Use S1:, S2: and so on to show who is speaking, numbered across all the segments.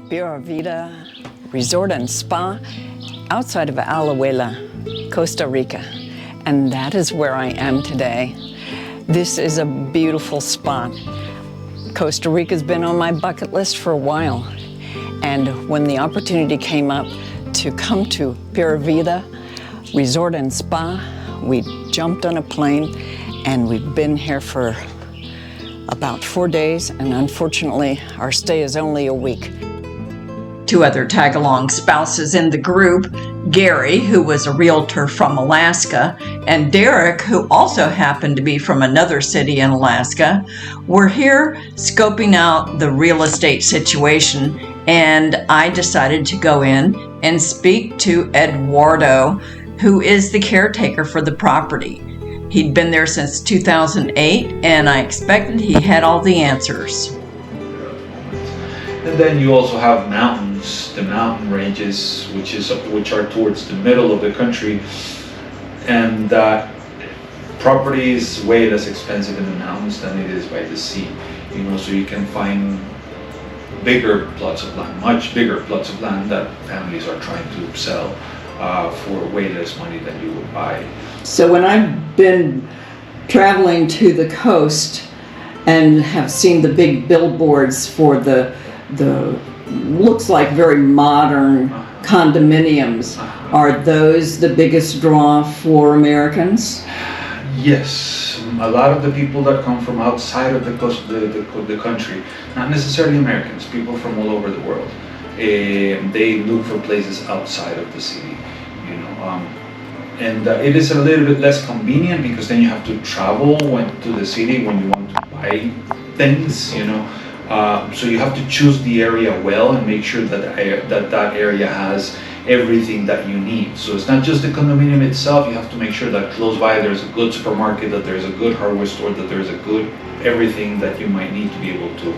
S1: Pure Vida Resort and Spa outside of Alajuela, Costa Rica. And that is where I am today. This is a beautiful spot. Costa Rica's been on my bucket list for a while. And when the opportunity came up to come to Pure Vida Resort and Spa, we jumped on a plane and we've been here for about 4 days, and unfortunately our stay is only a week. Two other tag-along spouses in the group, Gary, who was a realtor from Alaska, and Derek, who also happened to be from another city in Alaska, were here scoping out the real estate situation, and I decided to go in and speak to Eduardo, who is the caretaker for the property. He'd been there since 2008, and I expected he had all the answers.
S2: And then you also have mountains, the mountain ranges, which are towards the middle of the country, and that property is way less expensive in the mountains than it is by the sea. You know, so you can find bigger plots of land, much bigger plots of land that families are trying to sell for way less money than you would buy.
S1: So when I've been traveling to the coast and have seen the big billboards for the looks like very modern condominiums, are those the biggest draw for Americans?
S2: Yes, a lot of the people that come from outside of the coast, the country, not necessarily Americans, people from all over the world, they look for places outside of the city, you know. And it is a little bit less convenient because then you have to travel to the city when you want to buy things, you know. So you have to choose the area well and make sure that that area has everything that you need. So it's not just the condominium itself, you have to make sure that close by there's a good supermarket, that there's a good hardware store, that there's a good everything that you might need to be able to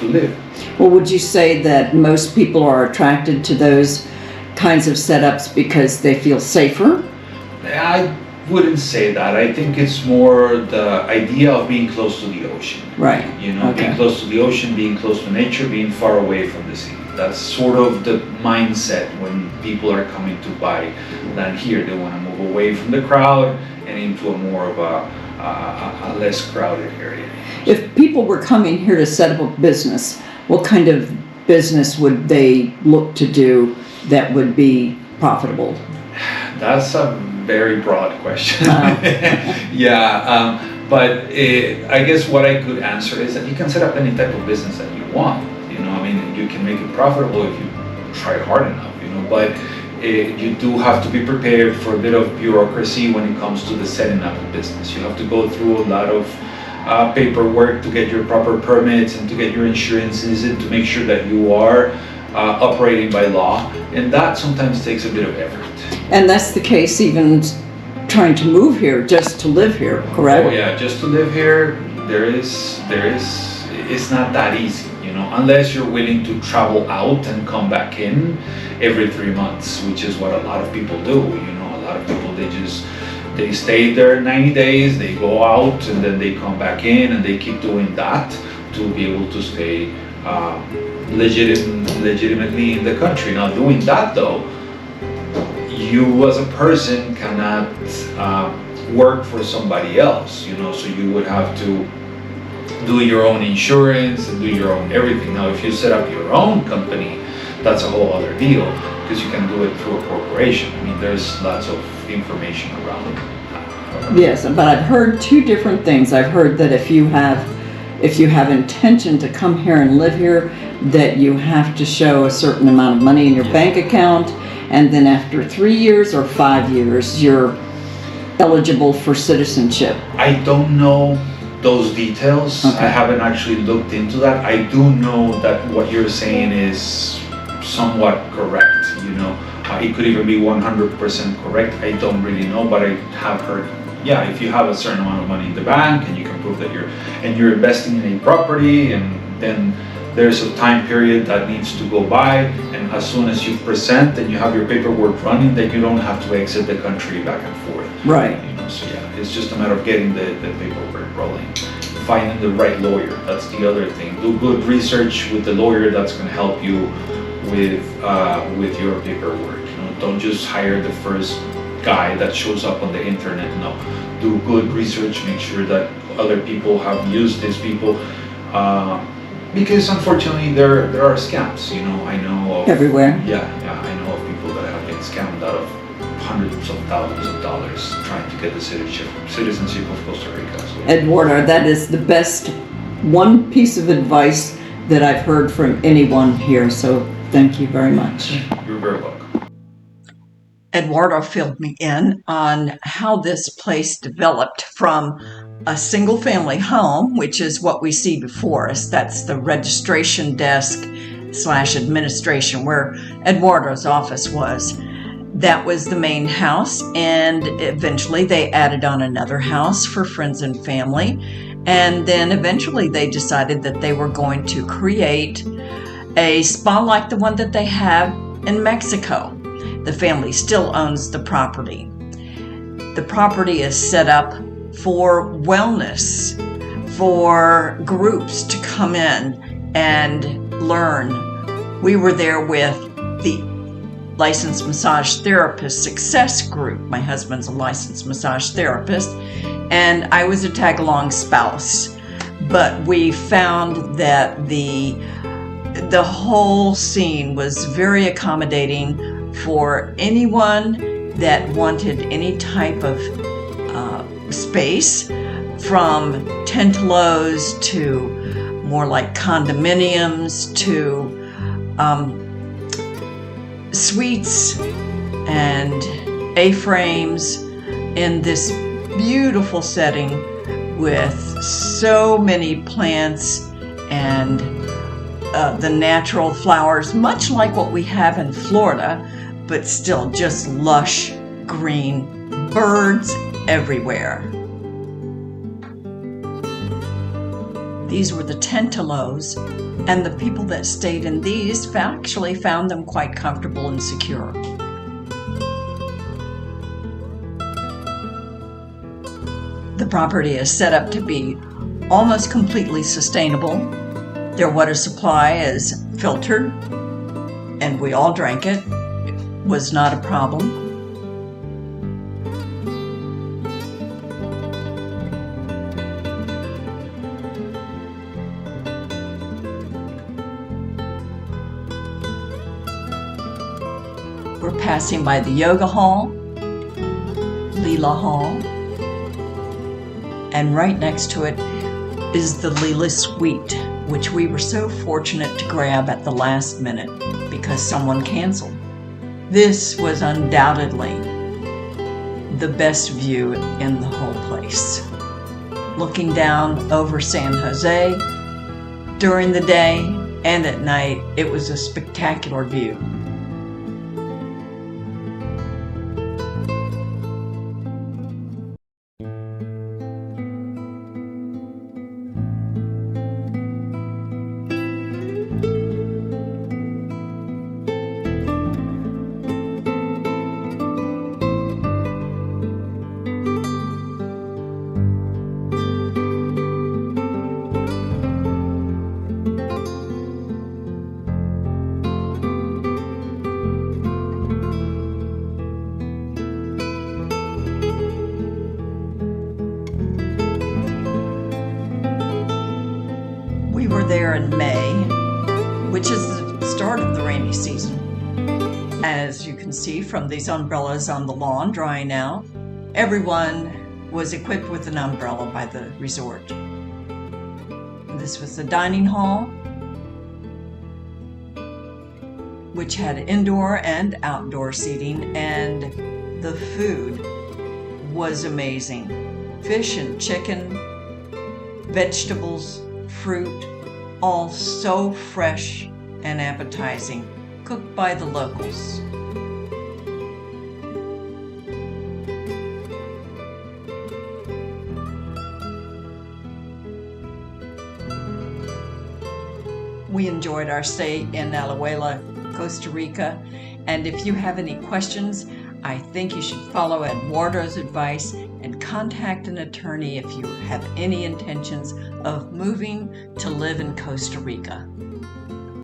S2: live.
S1: Well, would you say that most people are attracted to those kinds of setups because they feel safer?
S2: I wouldn't say that. I think it's more the idea of being close to the ocean.
S1: Right.
S2: You know,
S1: Okay.
S2: being close to the ocean, being close to nature, being far away from the city. That's sort of the mindset when people are coming to buy land here. They want to move away from the crowd and into a more of a less crowded area.
S1: If people were coming here to set up a business, what kind of business would they look to do that would be profitable?
S2: That's a very broad question. Yeah, but I guess what I could answer is that you can set up any type of business that you want. You know, I mean, you can make it profitable if you try hard enough. You know, but you do have to be prepared for a bit of bureaucracy when it comes to the setting up a business. You have to go through a lot of paperwork to get your proper permits and to get your insurances and to make sure that you are operating by law, and that sometimes takes a bit of effort.
S1: And that's the case even trying to move here, just to live here, correct?
S2: Oh yeah, just to live here, it's not that easy, you know, unless you're willing to travel out and come back in every 3 months, which is what a lot of people do. You know, a lot of people, they stay there 90 days, they go out, and then they come back in, and they keep doing that to be able to stay legitimately in the country. Now, doing that though, you as a person cannot work for somebody else, you know, so you would have to do your own insurance and do your own everything. Now, if you set up your own company, that's a whole other deal because you can do it through a corporation. I mean, there's lots of information around it.
S1: Yes, but I've heard two different things. I've heard that if you have intention to come here and live here, that you have to show a certain amount of money in your bank account, and then after 3 years or 5 years, you're eligible for citizenship.
S2: I don't know those details.
S1: Okay.
S2: I haven't actually looked into that. I do know that what you're saying is somewhat correct, you know. It could even be 100% correct. I don't really know, but I have heard, yeah, if you have a certain amount of money in the bank and you can prove that you're investing in a property, and then there's a time period that needs to go by, and as soon as you present and you have your paperwork running, then you don't have to exit the country back and forth.
S1: Right.
S2: You know, so yeah, it's just a matter of getting the paperwork rolling. finding the right lawyer. That's the other thing. Do good research with the lawyer that's going to help you with your paperwork. You know, don't just hire the first guy that shows up on the internet. No, do good research. Make sure that other people have used these people, because unfortunately there are scams. You know, I know of
S3: Everywhere.
S2: Yeah, I know of people that have been scammed out of hundreds of thousands of dollars trying to get the citizenship of Costa Rica. So,
S3: Eduardo, that is the best one piece of advice that I've heard from anyone here, so thank you very much.
S2: you're very welcome.
S4: Eduardo filled me in on how this place developed from a single family home, which is what we see before us. That's the registration desk / administration where Eduardo's office was. That was the main house, and eventually they added on another house for friends and family. And then eventually they decided that they were going to create a spa like the one that they have in Mexico. The family still owns the property. The property is set up for wellness, for groups to come in and learn. We were there with the licensed massage therapist success group. My husband's a licensed massage therapist, and I was a tag-along spouse. But we found that the whole scene was very accommodating for anyone that wanted any type of space, from tentelos to more like condominiums to suites and A-frames in this beautiful setting with so many plants and the natural flowers, much like what we have in Florida, but still just lush green, birds everywhere. These were the tentelos, and the people that stayed in these actually found them quite comfortable and secure. The property is set up to be almost completely sustainable. Their water supply is filtered, and we all drank it. It was not a problem. We're passing by the yoga hall, Lila Hall, and right next to it is the Lila Suite, which we were so fortunate to grab at the last minute because someone canceled. This was undoubtedly the best view in the whole place. Looking down over San Jose during the day and at night, it was a spectacular view. We were there in May, which is the start of the rainy season. As you can see from these umbrellas on the lawn drying out, everyone was equipped with an umbrella by the resort. This was the dining hall, which had indoor and outdoor seating, and the food was amazing. Fish and chicken, vegetables, fruit, all so fresh and appetizing, cooked by the locals. We enjoyed our stay in Alajuela, Costa Rica, and if you have any questions, I think you should follow Eduardo's advice and contact an attorney if you have any intentions of moving to live in Costa Rica.